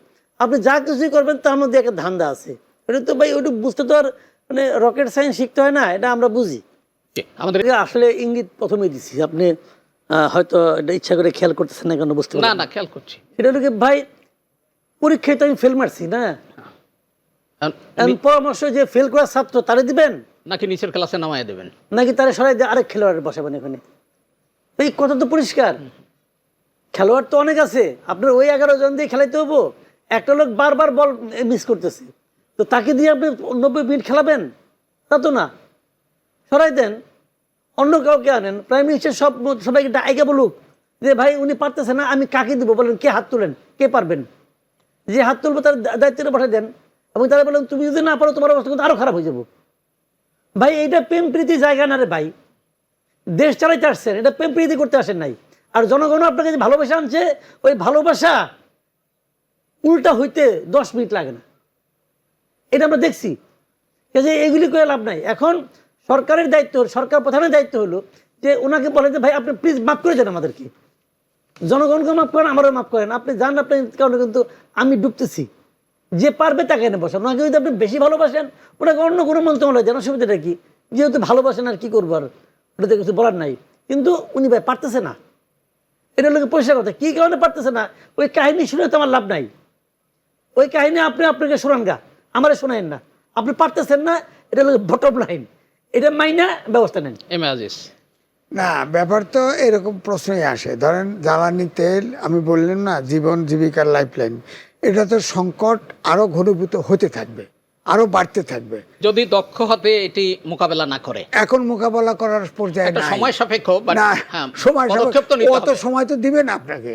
আপনি যা কিছুই করবেন তার মধ্যে একটা ধান্দা আছে, এটা তো ভাই ওইটুকু বুঝতে তো আর মানে রকেট সায়েন্স শিখতে হয় না, এটা আমরা বুঝি। আমাদের আসলে ইঙ্গিত প্রথমেই দিচ্ছি, আপনি হয়তো এটা ইচ্ছা করে খেয়াল করতেছেন না, কেন বুঝতে পারছেন না, খেয়াল করছি। সেটা হলো কি ভাই, পরীক্ষায় তো আমি ফেল মারছি না, পরামর্শ যে ফেল করার ছাত্র তারে দিবেন, নাকি নিচের ক্লাসে নামায় দেবেন, নাকি তারা সরাই দিয়ে আরেক খেলোয়াড় বসাবেন এখানে? এই কথা তো পরিষ্কার। খেলোয়াড় তো অনেক আছে, আপনার ওই 11 জন দিয়ে খেলাইতে হবো? একটা লোক বারবার বল মিস করতেছে, তো তাকে দিয়ে আপনি 90 মিনিট খেলাবেন? তা তো না, সরাই দেন, অন্য কাউকে আনেন। প্রাইম মিনিস্টার সবাইকে আইগা বলুক যে ভাই উনি পারতেছে না, আমি কাকে দিব বলেন, কে হাত তুলেন, কে পারবেন? যে হাত তুলবো তার দায়িত্বটা পাঠাই দেন, এবং তারা বলেন তুমি যদি না পারো তোমার অবস্থা কিন্তু আরো খারাপ হয়ে যাবো। ভাই এইটা প্রেম প্রীতি জায়গা না রে ভাই, দেশ চালাইতে আসছেন, এটা প্রেম প্রীতি করতে আসেন নাই। আর জনগণ আপনাকে যে ভালোবাসা আনছে, ওই ভালোবাসা উল্টা হইতে 10 মিনিট লাগে না, এটা আমরা দেখছি। এগুলি করে লাভ নাই। এখন সরকারের দায়িত্ব, সরকার প্রধানের দায়িত্ব হলো যে ওনাকে বলে যে ভাই আপনি প্লিজ মাফ করে দেন আমাদেরকে, জনগণকে মাফ করেন, আমারও মাফ করেন, আপনি জান আপনার কারণে কিন্তু আমি ডুবতেছি, যে পারবে তাকে এনে বসান। ওনাকে যদি আপনি বেশি ভালোবাসেন, ওনাকে অন্য কোনো মন্ত্রণালয় দেন, অসুবিধাটা কি? যেহেতু ভালোবাসেন আর কি করবো, আর ওটাতে কিছু বলার নাই। কিন্তু উনি ভাই পারতেছে না, এটা লোকে পয়সার কথা। কি কারণে পারতেছে না? ওই কাহিনী শুনে তো আমার লাভ নাই। ওই কাহিনী আপনাকে শোনান গা, আমারে শোনায়েন না। আপনি পারতেছেন না, এটা লোক বটম লাইন, এটা মাইনা ব্যবস্থা নেন। না, ব্যাপার তো এরকম প্রশ্নই আসে। ধরেন জ্বালানি তেল, আমি বললাম না জীবন জীবিকার লাইফলাইন, এটা তো সংকট আরো ঘনীভূত হতে থাকবে, আরো বাড়তে থাকবে যদি দক্ষ হাতে এটি মোকাবেলা না করে। এখন মোকাবেলা করার পর্যায়ে একটা নাই। সময় সাপেক্ষ but, না, হ্যাঁ, সময় পদক্ষেপ তো নিতে অত হবে। সময় তো দিবে না আপনাকে,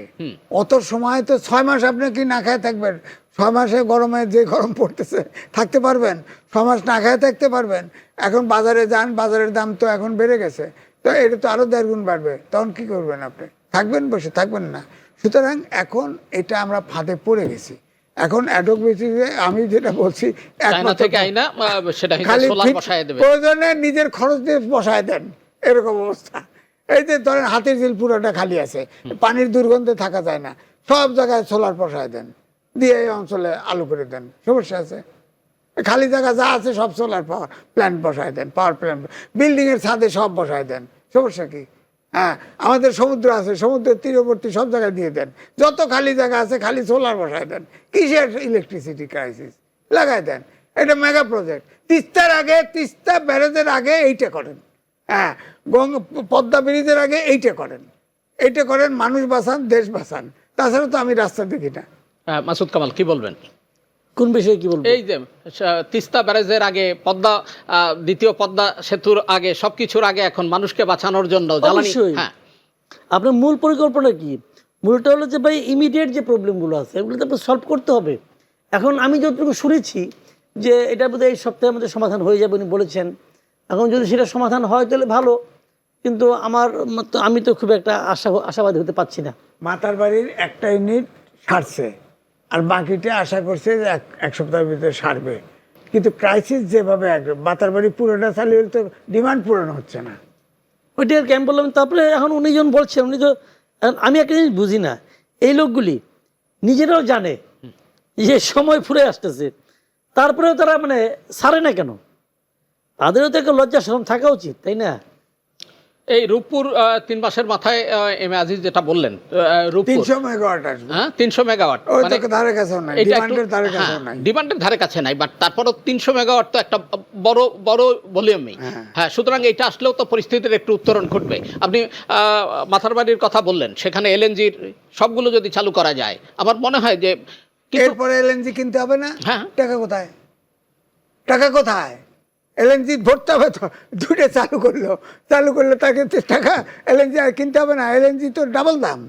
অত সময় তো 6 মাস আপনি কি না খেয়ে থাকবেন? 6 মাসে গরমে যে গরম পড়তেছে থাকতে পারবেন? 6 মাস না খেয়ে থাকতে পারবেন? এখন বাজারে যান, বাজারের দাম তো এখন বেড়ে গেছে, তো এটা তো আরো 1.5 গুণ বাড়বে, তখন কি করবেন আপনি? থাকবেন, বসে থাকবেন না। সুতরাং এখন এটা আমরা ফাঁদে পড়ে গেছি। এখন অ্যাডক বেসিসে আমি যেটা বলছি, চায়না থেকে আইনা সেটা খালি সোলার বসায় দেবে। প্রয়োজনে নিজের খরচ দিয়ে বসায় দেন, এরকম অবস্থা। এই যে ধরেন হাতির ঝিল পুরোটা খালি আছে, পানির দুর্গন্ধে থাকা যায় না, সব জায়গায় সোলার বসায় দেন, দিয়ে এই অঞ্চলে আলু করে দেন, সমস্যা আছে? খালি জায়গা যা আছে সব সোলার পাওয়ার প্ল্যান্ট বসায় দেন, পাওয়ার প্ল্যান্ট বিল্ডিং এর ছাদে সব বসায় দেন, সমস্যা কি? হ্যাঁ, আমাদের সমুদ্র আছে, সমুদ্রের তীরবর্তী সব জায়গায় দিয়ে দেন, যত খালি জায়গা আছে খালি সোলার বসায় দেন। কিসের ইলেকট্রিসিটি ক্রাইসিস? লাগাই দেন, এটা মেগা প্রজেক্ট। তিস্তার আগে, তিস্তা ব্যারেজের আগে এইটা করেন, হ্যাঁ, পদ্মা ব্রিজের আগে এইটা করেন, এইটা করেন, মানুষ বাঁচান, দেশ বাঁচান। তাছাড়া তো আমি রাস্তা দেখি না। মাসুদ কামাল কি বলবেন? কোন বিষয়ে কি বলবো? এই যে তিস্তা ব্যারেজের আগে, পদ্মা দ্বিতীয় পদ্মা সেতুর আগে, সবকিছুর আগে এখন মানুষকে বাঁচানোর জন্য জ্বালানি। অবশ্যই। হ্যাঁ, আপনার মূল পরিকল্পনা কি? মূলটা হলো যে ভাই ইমিডিয়েট যে প্রবলেমগুলো আছে এগুলো তো সলভ করতে হবে। এখন আমি যতটুকু শুনেছি যে এটা বোধহয় এই সপ্তাহের মধ্যে সমাধান হয়ে যাবে উনি বলেছেন। এখন যদি সেটা সমাধান হয় তাহলে ভালো, কিন্তু আমি তো খুব একটা আশাবাদী হতে পারছি না। মাতার বাড়ির একটা ইউনিট সারছে, আর বাকিটা আশা করছে যে এক সপ্তাহের ভিতরে সারবে, কিন্তু ক্রাইসিস যেভাবে মাতার বাড়ি পুরোটা চালিয়ে তো ডিমান্ড পূরণ হচ্ছে না। ওইটা আর কি আমি বললাম। তারপরে এখন উনি যখন বলছেন, উনি তো, আমি একটা জিনিস বুঝি না, এই লোকগুলি নিজেরাও জানে যে সময় ফুরে আসতেছে, তারপরেও তারা মানে ছাড়ে না কেন? তাদেরও তো একটা লজ্জা শরম থাকা উচিত, তাই না? এই রূপপুর 3 মাসের মাথায় এম এ আজিজ যেটা বললেন, রূপপুর 300 মেগাওয়াট আসবে, 300 মেগাওয়াট, ওই তো ধারে কাছেও নাই, ডিমান্ডের ধারে কাছেও নাই। ডিমান্ডের ধারে কাছে নাই, বাট তারপরও 300 মেগাওয়াট তো একটা বড় বড় ভলিউমই। হ্যাঁ, সুতরাং এটা আসলেও তো পরিস্থিতির একটু উত্তরণ ঘটবে। আপনি মাথার বাড়ির কথা বললেন, সেখানে এলএনজির সবগুলো যদি চালু করা যায়, আমার মনে হয় যে এরপরে এলএনজি কিনতে হবে না? হ্যাঁ, টাকা কোথায়? টাকা কোথায়? এলএনজি ভরতে হবে তো, দুটো চালু করলো তাকে টাকা, এলএনজি আর কিনতে হবে না। এলএনজি তো ডাবল দাম।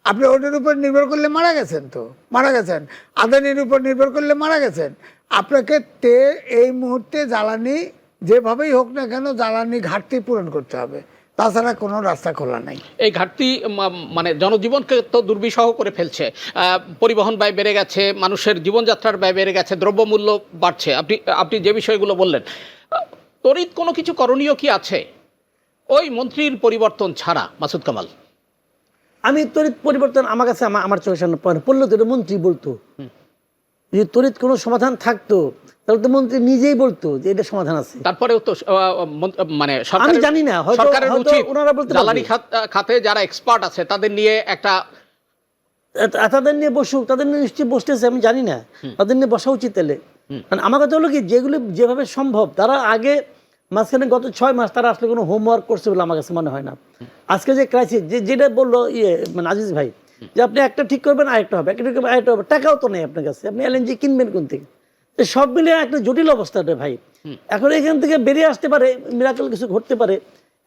আপনি ওটার উপর নির্ভর করলে মারা গেছেন, আদানির উপর নির্ভর করলে মারা গেছেন। আপনাকে এই মুহূর্তে জ্বালানি যেভাবেই হোক না কেন জ্বালানি ঘাটতি পূরণ করতে হবে, তাছাড়া কোনো রাস্তা খোলা নাই। এই ঘাটতি মানে জনজীবনকে তো দুর্বিষহ করে ফেলছে। পরিবহন ব্যয় বেড়ে গেছে, মানুষের জীবনযাত্রার ব্যয় বেড়ে গেছে, দ্রব্যমূল্য বাড়ছে। আপনি যে বিষয়গুলো বললেন, তড়িৎ কোনো কিছু করণীয় কি আছে ওই মন্ত্রীর পরিবর্তন ছাড়া? মাসুদ কামাল, আমি তড়িৎ পরিবর্তন আমার কাছে আমার চোখের সামনে পড়লো তো, এটা মন্ত্রী বলতো। যদি তড়িৎ কোনো সমাধান থাকতো তাহলে তো মন্ত্রী নিজেই বলতো যে এটা সমাধান আছে। তারপরেও তো মানে আমি জানি না, সরকারের উচিত ওনারা বলতে জ্বালানি খাতে যারা এক্সপার্ট আছে তাদের নিয়ে তাদের নিয়ে বসুক, তাদের নিয়ে নিশ্চয়ই বসতেছে, আমি জানি না, তাদের নিয়ে বসা উচিত। তাহলে আমার কথা হলো কি, যেগুলো যেভাবে সম্ভব, তারা আগে মাঝখানে গত 6 মাস তারা আসলে কোনো হোমওয়ার্ক করছে বলে আমার কাছে মনে হয় না। আজকে যে ক্রাইসিস, যেটা বললো মানে আজিজ ভাই, যে আপনি একটা ঠিক করবেন আরেকটা হবে, একটা ঠিক করবেন আরেকটা হবে, টাকাও তো নেই আপনার কাছে, আপনি এলএনজি কিনবেন কোন থেকে? সব মিলিয়ে একটা জটিল অবস্থাটা ভাই। এখন এখান থেকে বেরিয়ে আসতে পারে, মিরাকেল কিছু ঘটতে পারে।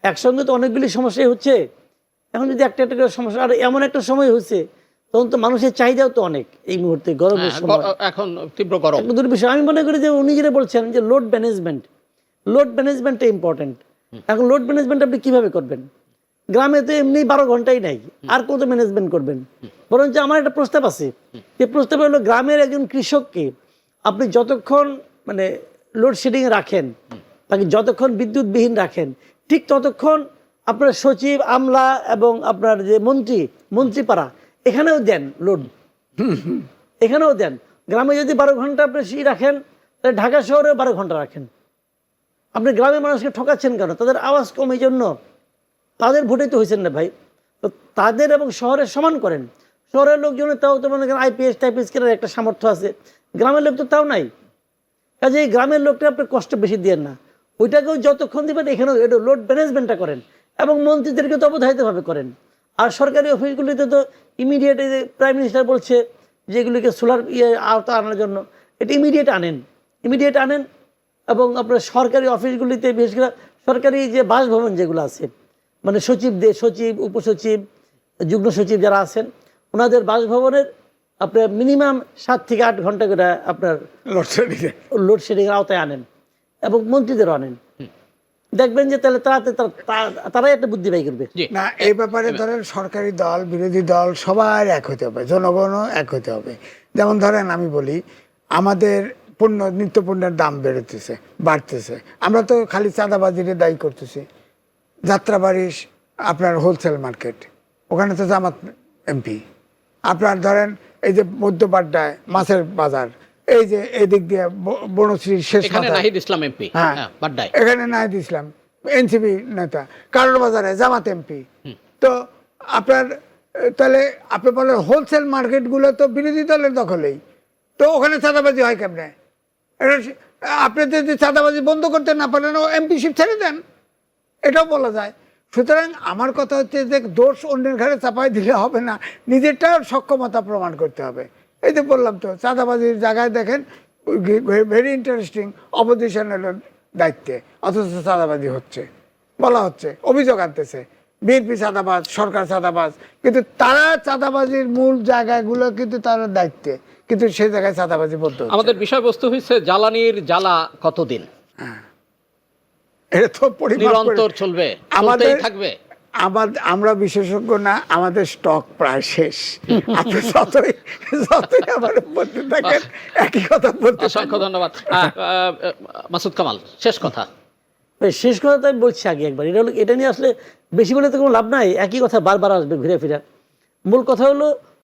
একসঙ্গে তো অনেকগুলি সমস্যাই হচ্ছে। এখন যদি একটা একটা করে সমস্যা, আর এমন একটা সময় হচ্ছে তখন তো মানুষের চাহিদাও তো অনেক, এই মুহূর্তে গরমের সময় এখন তীব্র গরম। বিষয় আমি মনে করি যে উনি যেটা বলছেন যে লোড ম্যানেজমেন্টটা ইম্পর্টেন্ট। এখন লোড ম্যানেজমেন্ট আপনি কিভাবে করবেন? গ্রামে তো এমনি 12 ঘন্টাই নাই, আর কত ম্যানেজমেন্ট করবেন? বরঞ্চ আমার একটা প্রস্তাব আছে, যে প্রস্তাব হলো গ্রামের একজন কৃষককে আপনি যতক্ষণ মানে লোডশেডিং রাখেন, তাকে যতক্ষণ বিদ্যুৎবিহীন রাখেন, ঠিক ততক্ষণ আপনার সচিব, আমলা এবং আপনার যে মন্ত্রীপাড়া এখানেও দেন লোড, এখানেও দেন। গ্রামে যদি 12 ঘন্টা আপনি রাখেন, তাহলে ঢাকা শহরে 12 ঘন্টা রাখেন। আপনি গ্রামের মানুষকে ঠকাচ্ছেন কেন? তাদের আওয়াজ কম, এই জন্য তাদের ভোটে তো হয়েছেন না ভাই। তো তাদের এবং শহরের সমান করেন। শহরের লোকজনের তাও তো মনে করেন আইপিএস কেনার একটা সামর্থ্য আছে, গ্রামের লোক তো তাও নাই। কাজে এই গ্রামের লোকটা আপনি কষ্ট বেশি দিয়ে না, ওইটাকেও যতক্ষণ দিবেন এখানেও এটা লোড ম্যানেজমেন্টটা করেন, এবং মন্ত্রীদেরকে তো অবধারিতভাবে করেন। আর সরকারি অফিসগুলিতে তো ইমিডিয়েট, প্রাইম মিনিস্টার বলছে যেগুলিকে সোলার আওতা আনার জন্য, এটা ইমিডিয়েট আনেন, ইমিডিয়েট আনেন এবং আপনার সরকারি অফিসগুলিতে বিশেষ করে সরকারি যে বাসভবন যেগুলো আছে মানে সচিবদের সচিব উপসচিব যুগ্ম সচিব যারা আছেন ওনাদের বাসভবনের আপনার মিনিমাম 7 থেকে 8 ঘন্টা করে আপনার লোডশেডিংয়ে লোডশেডিংয়ের আওতায় আনেন এবং মন্ত্রীদেরও আনেন, দেখবেন যে তাহলে তারাই একটা বুদ্ধি বাই করবে। জি। না এই ব্যাপারে ধরেন সরকারি দল বিরোধী দল সবার এক হতে হবে, জনগণও এক হতে হবে। যেমন ধরেন আমি বলি আমাদের পণ্য নিত্য পণ্যের দাম বাড়তেছে, আমরা তো খালি চাঁদাবাজিরে দায়ী করতেছি। যাত্রাবাড়ি আপনার হোলসেল মার্কেট, ওখানে তো জামাত এমপি। আপনার ধরেন এই যে মধ্যবাড্ডায় মাছের বাজার, এই যে এদিক দিয়ে বনশ্রীর শেষ এখানে মাথায়- নাহিদ ইসলাম এমপি, হ্যাঁ, বাড্ডায়। এখানে নাহিদ ইসলাম এনসিপি নেতা, কারোর বাজারে জামাত এমপি। তো আপনার তাহলে আপনি বলেন হোলসেল মার্কেটগুলো তো বিরোধী দলের দখলেই, তো ওখানে চাঁদাবাজি হয় কেমনে? এটা আপনি যদি চাঁদাবাজি বন্ধ করতে না পারেন এমপিশিপ ছেড়ে দেন, এটাও বলা যায়। সুতরাং আমার কথা হচ্ছে যে দোষ অন্যের ঘরে চাপাই দিলে হবে না, নিজেরটা সক্ষমতা প্রমাণ করতে হবে। এই যে বললাম তো চাঁদাবাজির জায়গায় দেখেন ভেরি ইন্টারেস্টিং, অপোজিশনের দায়িত্বে অথচ চাঁদাবাজি হচ্ছে, বলা হচ্ছে, অভিযোগ আনতেছে বিএনপি চাঁদাবাজ, সরকার চাঁদাবাজ, কিন্তু তারা চাঁদাবাজির মূল জায়গাগুলো কিন্তু তার দায়িত্বে, কিন্তু সেই জায়গায় চাঁদাবাজি বলতে হচ্ছে। আমাদের বিষয়বস্তু হচ্ছে জ্বালানির জ্বালা কতদিন এটা তো পরিমাপ করে- নিরন্তর চলবে, আমাদের চলতেই থাকবে। আমরা বিশেষজ্ঞ না, আমাদের স্টক প্রায় শেষ। আপনি যতই আবার বলতে থাকেন একই কথা বলতে অসংখ্য ধন্যবাদ। মাসুদ কামাল, শেষ কথা। শেষ কথা তো আমি বলছি আগে একবার, এটা নিয়ে আসলে বেশি বলে তো কোনো লাভ নাই, একই কথা বারবার আসবে ঘুরে ফিরে। মূল কথা হলো